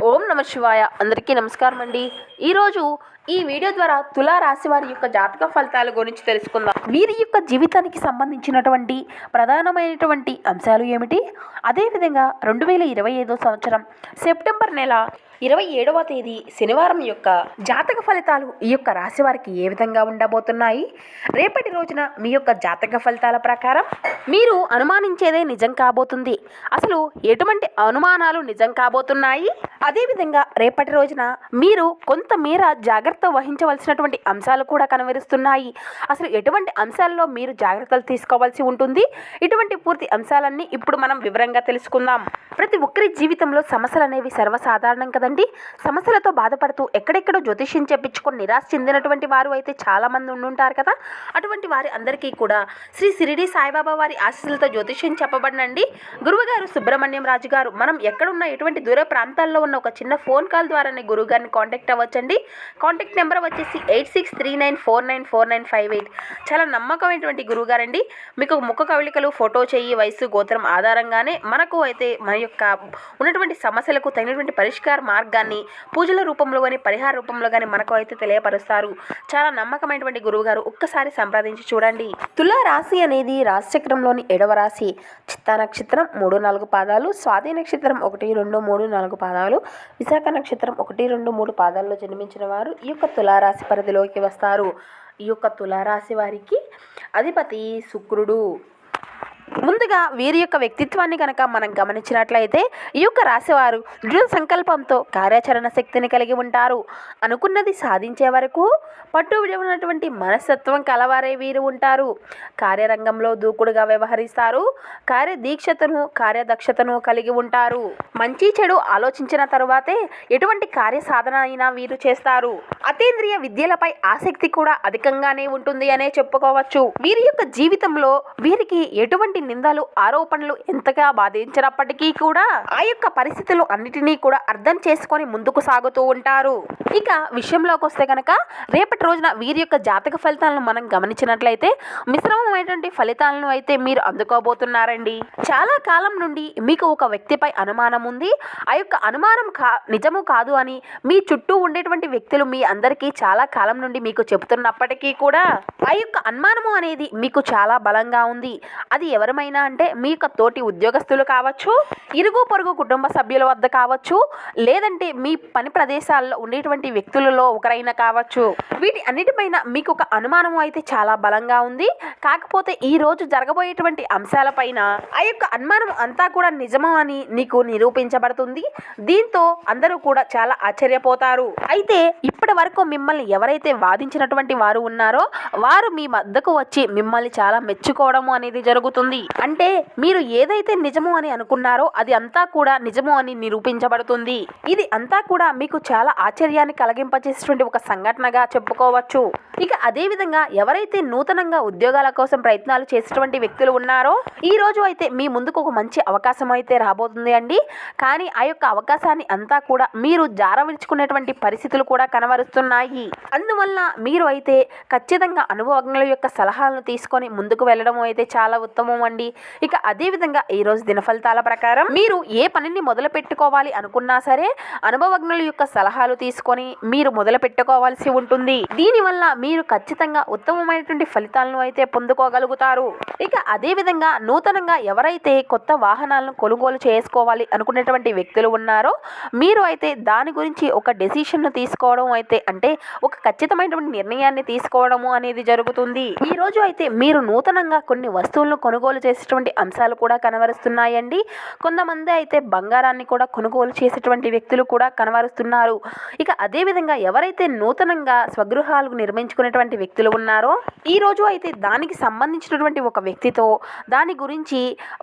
ఓం నమ శివాయ. అందరికీ నమస్కారం అండి. ఈరోజు ఈ వీడియో ద్వారా తులా రాశి వారి యొక్క జాతక ఫలితాల గురించి తెలుసుకుందాం. వీరి యొక్క జీవితానికి సంబంధించినటువంటి ప్రధానమైనటువంటి అంశాలు ఏమిటి, అదేవిధంగా 2025 సంవత్సరం సెప్టెంబర్ నెల 27వ తేదీ శనివారం యొక్క జాతక ఫలితాలు ఈ యొక్క రాశి వారికి ఏ విధంగా ఉండబోతున్నాయి. రేపటి రోజున మీ యొక్క జాతక ఫలితాల ప్రకారం మీరు అనుమానించేదే నిజం కాబోతుంది. అసలు ఎటువంటి అనుమానాలు నిజం కాబోతున్నాయి, అదేవిధంగా రేపటి రోజున మీరు కొంతమేర జాగ్రత్త వహించవలసినటువంటి అంశాలు కూడా కనబరుస్తున్నాయి. అసలు ఎటువంటి అంశాల్లో మీరు జాగ్రత్తలు తీసుకోవాల్సి ఉంటుంది, ఇటువంటి పూర్తి అంశాలన్నీ ఇప్పుడు మనం వివరంగా తెలుసుకుందాం. ప్రతి ఒక్కరి జీవితంలో సమస్యలు అనేవి సర్వసాధారణం కదండి. సమస్యలతో బాధపడుతూ ఎక్కడెక్కడో జ్యోతిష్యం చెప్పించుకొని నిరాశ చెందినటువంటి వారు అయితే చాలా మంది ఉండుంటారు కదా. అటువంటి వారి అందరికీ కూడా శ్రీ షిరిడి సాయిబాబా వారి ఆశీస్సులతో జ్యోతిష్యం చెప్పబడినండి గురువుగారు సుబ్రహ్మణ్యం రాజు గారు. మనం ఎక్కడున్న ఎటువంటి దూర ప్రాంతాల్లో ఉన్న ఒక చిన్న ఫోన్ కాల్ ద్వారానే గురువు గారిని కాంటాక్ట్ అవ్వచ్చండి. కాంటాక్ట్ నెంబర్ వచ్చేసి 8639494958. చాలా నమ్మకమైనటువంటి గురువుగారండి. మీకు ముఖ కవళికలు, ఫోటో, చెయ్యి, వయసు, గోత్రం ఆధారంగానే మనకు అయితే మన యొక్క ఉన్నటువంటి సమస్యలకు తగినటువంటి పరిష్కార మార్గాన్ని పూజల రూపంలో కానీ పరిహార రూపంలో కానీ మనకు అయితే తెలియపరుస్తారు. చాలా నమ్మకమైనటువంటి గురువుగారు, ఒక్కసారి సంప్రదించి చూడండి. తులా రాశి అనేది రాశిచక్రంలోని 7వ రాశి. చిత్తా నక్షత్రం 3-4 పాదాలు, స్వాతి నక్షత్రం 1-2-3-4 పాదాలు, విశాఖ నక్షత్రం 1-2-3 పాదాల్లో జన్మించిన వారు ఈ యొక్క తులారాశి పరిధిలోకి వస్తారు. ఈ యొక్క తులారాశి వారికి అధిపతి శుక్రుడు. ముందుగా వీరి యొక్క వ్యక్తిత్వాన్ని కనుక మనం గమనించినట్లయితే ఈ యొక్క రాశివారు దృఢ సంకల్పంతో కార్యాచరణ శక్తిని కలిగి ఉంటారు. అనుకున్నది సాధించే వరకు పట్టు విడవనటువంటి మనస్తత్వం కలవారే వీరు ఉంటారు. కార్యరంగంలో దూకుడుగా వ్యవహరిస్తారు. కార్యదీక్షతను, కార్యదక్షతను కలిగి ఉంటారు. మంచి చెడు ఆలోచించిన తరువాతే ఎటువంటి కార్యసాధన అయినా వీరు చేస్తారు. అతీంద్రియ విద్యలపై ఆసక్తి కూడా అధికంగానే ఉంటుంది అనే చెప్పుకోవచ్చు. వీరి యొక్క జీవితంలో వీరికి ఎటువంటి నిందలు, ఆరోపణలు ఎంతగా బాధించినప్పటికీ కూడా ఆ యొక్క పరిస్థితులు అన్నిటినీ కూడా అర్థం చేసుకొని ముందుకు సాగుతూ ఉంటారు. ఇక విషయంలోకి వస్తే కనుక రేపటి రోజున వీరి యొక్క జాతక ఫలితాలను మనం గమనించినట్లయితే మిశ్రమమైనటువంటి ఫలితాలను అయితే మీరు అందుకోబోతున్నారండి. చాలా కాలం నుండి మీకు ఒక వ్యక్తిపై అనుమానం ఉంది. ఆ యొక్క అనుమానం నిజము కాదు అని మీ చుట్టూ ఉండేటువంటి వ్యక్తులు మీ అందరికీ చాలా కాలం నుండి మీకు చెబుతున్నప్పటికీ కూడా ఆ యొక్క అనుమానము అనేది మీకు చాలా బలంగా ఉంది. అది ఎవరమైనా అంటే మీ యొక్క తోటి ఉద్యోగస్తులు కావచ్చు, ఇరుగు పొరుగు కుటుంబ సభ్యుల వద్ద కావచ్చు, లేదంటే మీ పని ప్రదేశాల్లో ఉండేటువంటి వ్యక్తులలో ఒకరైనా కావచ్చు. వీటి అన్నిటిపైన మీకు ఒక అనుమానం అయితే చాలా బలంగా ఉంది. కాకపోతే ఈ రోజు జరగబోయేటువంటి అంశాలపైన ఆ యొక్క అనుమానం అంతా కూడా నిజము అని నీకు నిరూపించబడుతుంది. దీంతో అందరూ కూడా చాలా ఆశ్చర్యపోతారు. అయితే ఇప్పటి వరకు మిమ్మల్ని ఎవరైతే వాదించినటువంటి వారు ఉన్నారో వారు మీ వద్దకు వచ్చి మిమ్మల్ని చాలా మెచ్చుకోవడము అనేది జరుగుతుంది. అంటే మీరు ఏదైతే నిజము అని అనుకున్నారో అది అంతా కూడా నిజము అని నిరూపించబడుతుంది. ఇది అంతా కూడా మీకు చాలా ఆశ్చర్యాన్ని కలిగింపచేసేటువంటి ఒక సంఘటనగా చెప్పుకోవచ్చు. ఇక అదే విధంగా ఎవరైతే నూతనంగా ఉద్యోగాల కోసం ప్రయత్నాలు చేసేటువంటి వ్యక్తులు ఉన్నారో ఈ రోజు అయితే మీ ముందుకు ఒక మంచి అవకాశం అయితే రాబోతుంది అండి. కానీ ఆ యొక్క అవకాశాన్ని అంతా కూడా మీరు జారవిడుచుకునేటువంటి పరిస్థితులు కూడా కనబరుస్తున్నాయి. అందువల్ల మీరు అయితే ఖచ్చితంగా అనుభవజ్ఞుల యొక్క సలహాలను తీసుకొని ముందుకు వెళ్ళడం అయితే చాలా ఉత్తమం అండి. ఇక అదే విధంగా ఈ రోజు దిన ఫలితాల ప్రకారం మీరు ఏ పనిని మొదలు పెట్టుకోవాలి అనుకున్నా సరే అనుభవజ్ఞుల యొక్క సలహాలు తీసుకొని మీరు మొదలు పెట్టుకోవాల్సి ఉంటుంది. దీనివల్ల మీరు ఖచ్చితంగా ఉత్తమమైనటువంటి ఫలితాలను అయితే పొందుకోగలుగుతారు. ఇక అదే విధంగా నూతనంగా ఎవరైతే కొత్త వాహనాలను కొనుగోలు చేసుకోవాలి అనుకునేటువంటి వ్యక్తులు ఉన్నారో మీరు అయితే దాని గురించి ఒక డెసిషన్ను తీసుకోవడం అయితే అంటే ఒక ఖచ్చితమైనటువంటి నిర్ణయాన్ని తీసుకోవడము అనేది జరుగుతుంది. ఈ రోజు అయితే మీరు నూతనంగా కొన్ని వస్తువులను కొనుగోలు చేసేటువంటి అంశాలు కూడా కనబరుస్తున్నాయండి. కొంతమంది అయితే బంగారాన్ని కూడా కొనుగోలు చేసేటువంటి వ్యక్తులు కూడా కనబరుస్తున్నారు. ఇక అదే విధంగా ఎవరైతే నూతనంగా స్వగృహాలు నిర్మించుకునేటువంటి వ్యక్తులు ఉన్నారో ఈ రోజు అయితే దానికి సంబంధించినటువంటి ఒక వ్యక్తితో దాని గురించి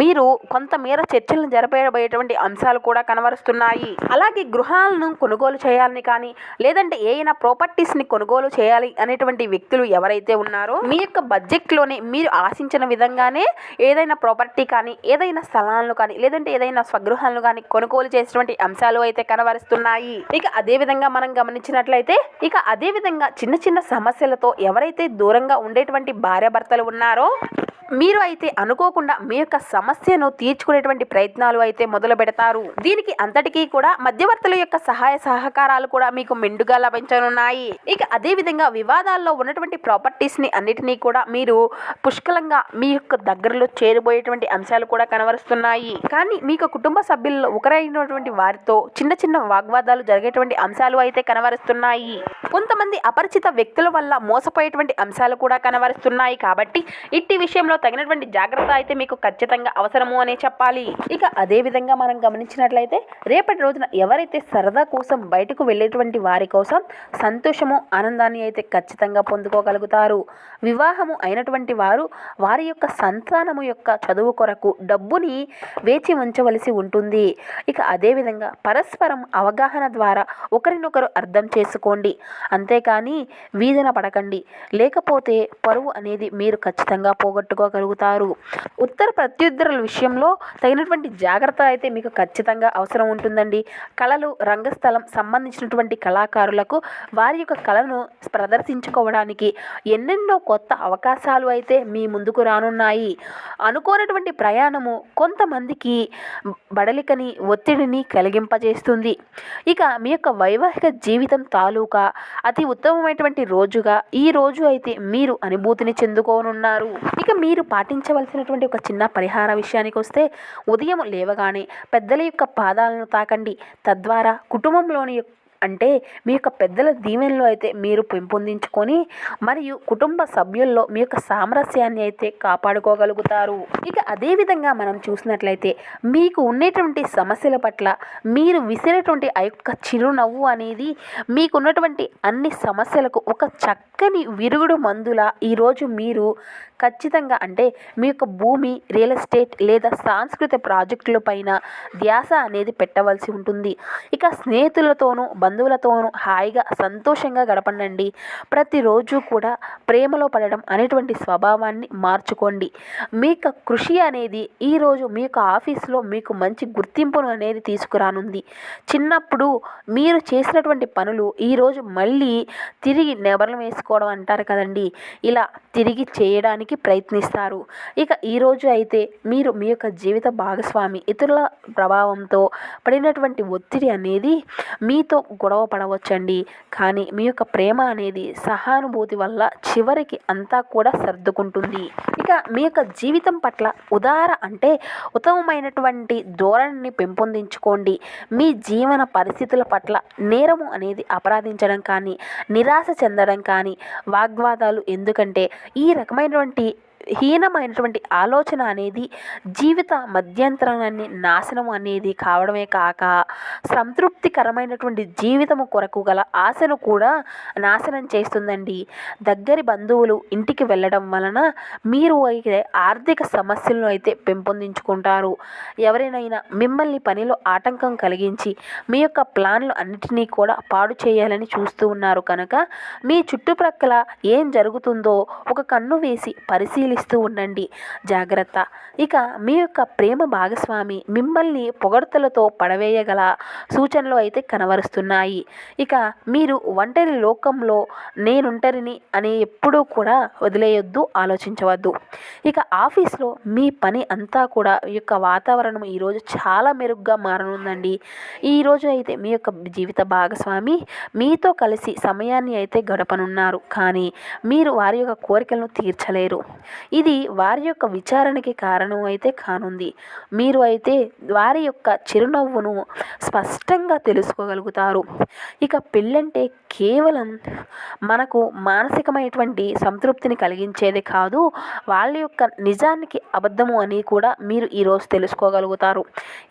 మీరు కొంతమేర చర్చలను జరపబోయేటువంటి అంశాలు కూడా కనబరుస్తున్నాయి. అలాగే గృహాలను కొనుగోలు చేయాలని కానీ లేదంటే ఏదైనా ప్రాపర్టీస్ని కొనుగోలు చేయాలి అనేటువంటి వ్యక్తులు ఎవరైతే ఉన్నారో మీ యొక్క బడ్జెట్లోనే మీరు ఆశించిన విధంగానే ఏదైనా ప్రాపర్టీ కానీ, ఏదైనా స్థలాలను కానీ, లేదంటే ఏదైనా స్వగృహాలను కానీ కొనుగోలు చేసినటువంటి అంశాలు అయితే కనబరుస్తున్నాయి. ఇక అదేవిధంగా మనం గమనించినట్లయితే అదేవిధంగా చిన్న చిన్న సమస్యలతో ఎవరైతే దూరంగా ఉండేటువంటి భార్యాభర్తలు ఉన్నారో మీరు అయితే అనుకోకుండా మీ యొక్క సమస్యను తీర్చుకునేటువంటి ప్రయత్నాలు అయితే మొదలు పెడతారు. దీనికి అంతటికీ కూడా మధ్యవర్తుల యొక్క సహాయ సహకారాలు కూడా మీకు మెండుగా లభించనున్నాయి. ఇక అదేవిధంగా వివాదాల్లో ఉన్నటువంటి ప్రాపర్టీస్ని అన్నిటినీ కూడా మీరు పుష్కలంగా మీ యొక్క దగ్గరలో చేరిపోయేటువంటి అంశాలు కూడా కనబరుస్తున్నాయి. కానీ మీకు కుటుంబ సభ్యుల్లో ఒకరైనటువంటి వారితో చిన్న చిన్న వాగ్వాదాలు జరిగేటువంటి అంశాలు అయితే కనబరుస్తున్నాయి. కొంతమంది అపరిచిత వ్యక్తుల వల్ల మోసపోయేటువంటి అంశాలు కూడా కనబరుస్తున్నాయి. కాబట్టి ఇట్టి విషయంలో తగినటువంటి జాగ్రత్త అయితే మీకు ఖచ్చితంగా అవసరము అనే చెప్పాలి. ఇక అదే విధంగా మనం గమనించినట్లయితే రేపటి రోజున ఎవరైతే సరదా కోసం బయటకు వెళ్ళేటువంటి వారి కోసం సంతోషము ఆనందాన్ని అయితే ఖచ్చితంగా పొందుకోగలుగుతారు. వివాహము అయినటువంటి వారు వారి యొక్క సంతానము యొక్క చదువు కొరకు డబ్బుని వేచి ఉంచవలసి ఉంటుంది. ఇక అదేవిధంగా పరస్పరం అవగాహన ద్వారా ఒకరినొకరు అర్థం చేసుకోండి, అంతేకాని వీధిన పడకండి. లేకపోతే పరువు అనేది మీరు ఖచ్చితంగా పోగొట్టుకోగలుగుతారు. ఉత్తర ప్రత్యుత్తరాల విషయంలో తగినటువంటి జాగ్రత్త అయితే మీకు ఖచ్చితంగా అవసరం ఉంటుందండి. కళలు, రంగస్థలం సంబంధించినటువంటి కళాకారులకు వారి యొక్క కళను ప్రదర్శించుకోవడానికి ఎన్నెన్నో కొత్త అవకాశాలు అయితే మీ ముందుకు రానున్నాయి. అనుకోనటువంటి ప్రయాణము కొంతమందికి బడలికని, ఒత్తిడిని కలిగింపజేస్తుంది. ఇక మీ యొక్క వైవాహిక జీవితం తాలూకా అతి ఉత్తమమైనటువంటి రోజుగా ఈ రోజు అయితే మీరు అనుభూతిని చెందుకోనున్నారు. ఇక మీరు పాటించవలసినటువంటి ఒక చిన్న పరిహార విషయానికి వస్తే ఉదయం లేవగానే పెద్దల యొక్క పాదాలను తాకండి. తద్వారా కుటుంబంలోని అంటే మీ యొక్క పెద్దల దీవెనలు అయితే మీరు పెంపొందించుకొని మరియు కుటుంబ సభ్యుల్లో మీ యొక్క సామరస్యాన్ని అయితే కాపాడుకోగలుగుతారు. ఇక అదేవిధంగా మనం చూసినట్లయితే మీకు ఉండేటువంటి సమస్యల పట్ల మీరు విసిరేటువంటి ఆ యొక్క చిరునవ్వు అనేది మీకున్నటువంటి అన్ని సమస్యలకు ఒక చక్కని విరుగుడు మందులా ఈరోజు మీరు ఖచ్చితంగా అంటే మీ యొక్క భూమి, రియల్ ఎస్టేట్ లేదా సాంస్కృతిక ప్రాజెక్టుల పైన ధ్యాస అనేది పెట్టవలసి ఉంటుంది. ఇక స్నేహితులతోనూ బంధువులతోనూ హాయిగా సంతోషంగా గడపండి. ప్రతిరోజు కూడా ప్రేమలో పడడం అనేటువంటి స్వభావాన్ని మార్చుకోండి. మీ యొక్క కృషి అనేది ఈరోజు మీ యొక్క ఆఫీస్లో మీకు మంచి గుర్తింపును అనేది తీసుకురానుంది. చిన్నప్పుడు మీరు చేసినటువంటి పనులు ఈరోజు మళ్ళీ తిరిగి నెబర్లు వేసుకోవడం అంటారు కదండి, ఇలా తిరిగి చేయడానికి ప్రయత్నిస్తారు. ఇక ఈరోజు అయితే మీరు మీ యొక్క జీవిత భాగస్వామి ఇతరుల ప్రభావంతో పడినటువంటి ఒత్తిడి అనేది మీతో గొడవ పడవచ్చండి. కానీ మీ యొక్క ప్రేమ అనేది సహానుభూతి వల్ల చివరికి అంతా కూడా సర్దుకుంటుంది. ఇక మీ యొక్క జీవితం పట్ల ఉత్తమమైనటువంటి ధోరణిని పెంపొందించుకోండి. మీ జీవన పరిస్థితుల పట్ల నేరము అనేది అపరాధించడం కానీ, నిరాశ చెందడం కానీ, వాగ్వాదాలు ఎందుకంటే ఈ రకమైనటువంటి హీనమైనటువంటి ఆలోచన అనేది జీవిత మధ్యంతరాన్ని నాశనం అనేది కావడమే కాక సంతృప్తికరమైనటువంటి జీవితము కొరకు గల ఆశను కూడా నాశనం చేస్తుందండి. దగ్గరి బంధువులు ఇంటికి వెళ్ళడం వలన మీరు అయితే ఆర్థిక సమస్యలను అయితే పెంపొందించుకుంటారు. ఎవరైనా మిమ్మల్ని పనిలో ఆటంకం కలిగించి మీ యొక్క ప్లాన్లు అన్నిటినీ కూడా పాడు చేయాలని చూస్తూ ఉన్నారు కనుక మీ చుట్టుప్రక్కల ఏం జరుగుతుందో ఒక కన్ను వేసి పరిశీలిస్తూ ఉండండి. జాగ్రత్త. ఇక మీ యొక్క ప్రేమ భాగస్వామి మిమ్మల్ని పొగడ్తలతో పడవేయగల సూచనలు అయితే కనబరుస్తున్నాయి. ఇక మీరు ఒంటరి లోకంలో నేనుంటరిని అని ఎప్పుడూ కూడా వదిలేయొద్దు, ఆలోచించవద్దు. ఇక ఆఫీస్లో మీ పని అంతా కూడా ఈ యొక్క వాతావరణం ఈరోజు చాలా మెరుగ్గా మారనుందండి. ఈరోజు అయితే మీ యొక్క జీవిత భాగస్వామి మీతో కలిసి సమయాన్ని అయితే గడపనున్నారు. కానీ మీరు వారి యొక్క కోరికలను తీర్చలేరు. ఇది వారి యొక్క విచారణకి కారణం అయితే కానుంది. మీరు అయితే వారి యొక్క చిరునవ్వును స్పష్టంగా తెలుసుకోగలుగుతారు. ఇక పెళ్ళంటే కేవలం మనకు మానసికమైనటువంటి సంతృప్తిని కలిగించేది కాదు, వాళ్ళ యొక్క నిజానికి అబద్ధము అని కూడా మీరు ఈరోజు తెలుసుకోగలుగుతారు.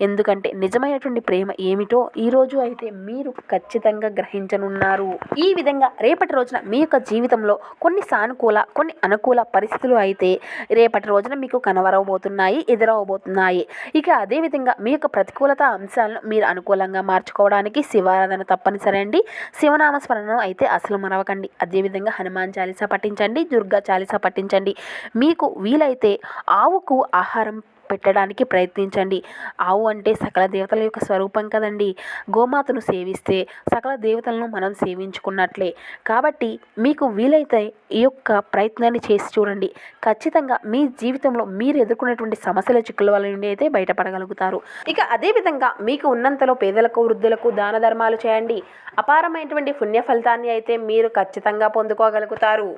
ఎందుకంటే నిజమైనటువంటి ప్రేమ ఏమిటో ఈరోజు అయితే మీరు ఖచ్చితంగా గ్రహించనున్నారు. ఈ విధంగా రేపటి రోజున మీ యొక్క జీవితంలో కొన్ని సానుకూల, కొన్ని అనుకూల పరిస్థితులు అయితే అయితే రేపటి రోజున మీకు కనబరవబోతున్నాయి, ఎదురవబోతున్నాయి. ఇక అదేవిధంగా మీ యొక్క ప్రతికూలత అంశాలను మీరు అనుకూలంగా మార్చుకోవడానికి శివారాధన తప్పనిసరి అండి. శివనామ స్మరణను అయితే అసలు మరవకండి. అదేవిధంగా హనుమాన్ చాలీసా పఠించండి, దుర్గా చాలీసా పఠించండి. మీకు వీలైతే ఆవుకు ఆహారం పెట్టడానికి ప్రయత్నించండి. ఆవు అంటే సకల దేవతల యొక్క స్వరూపం కదండి. గోమాతను సేవిస్తే సకల దేవతలను మనం సేవించుకున్నట్లే. కాబట్టి మీకు వీలైతే ఈ యొక్క ప్రయత్నాన్ని చేసి చూడండి. ఖచ్చితంగా మీ జీవితంలో మీరు ఎదుర్కొనేటువంటి సమస్యల చిక్కుల వల్ల నుండి అయితే బయటపడగలుగుతారు. ఇక అదేవిధంగా మీకు ఉన్నంతలో పేదలకు, వృద్ధులకు దాన ధర్మాలు చేయండి. అపారమైనటువంటి పుణ్య ఫలితాన్ని అయితే మీరు ఖచ్చితంగా పొందుకోగలుగుతారు.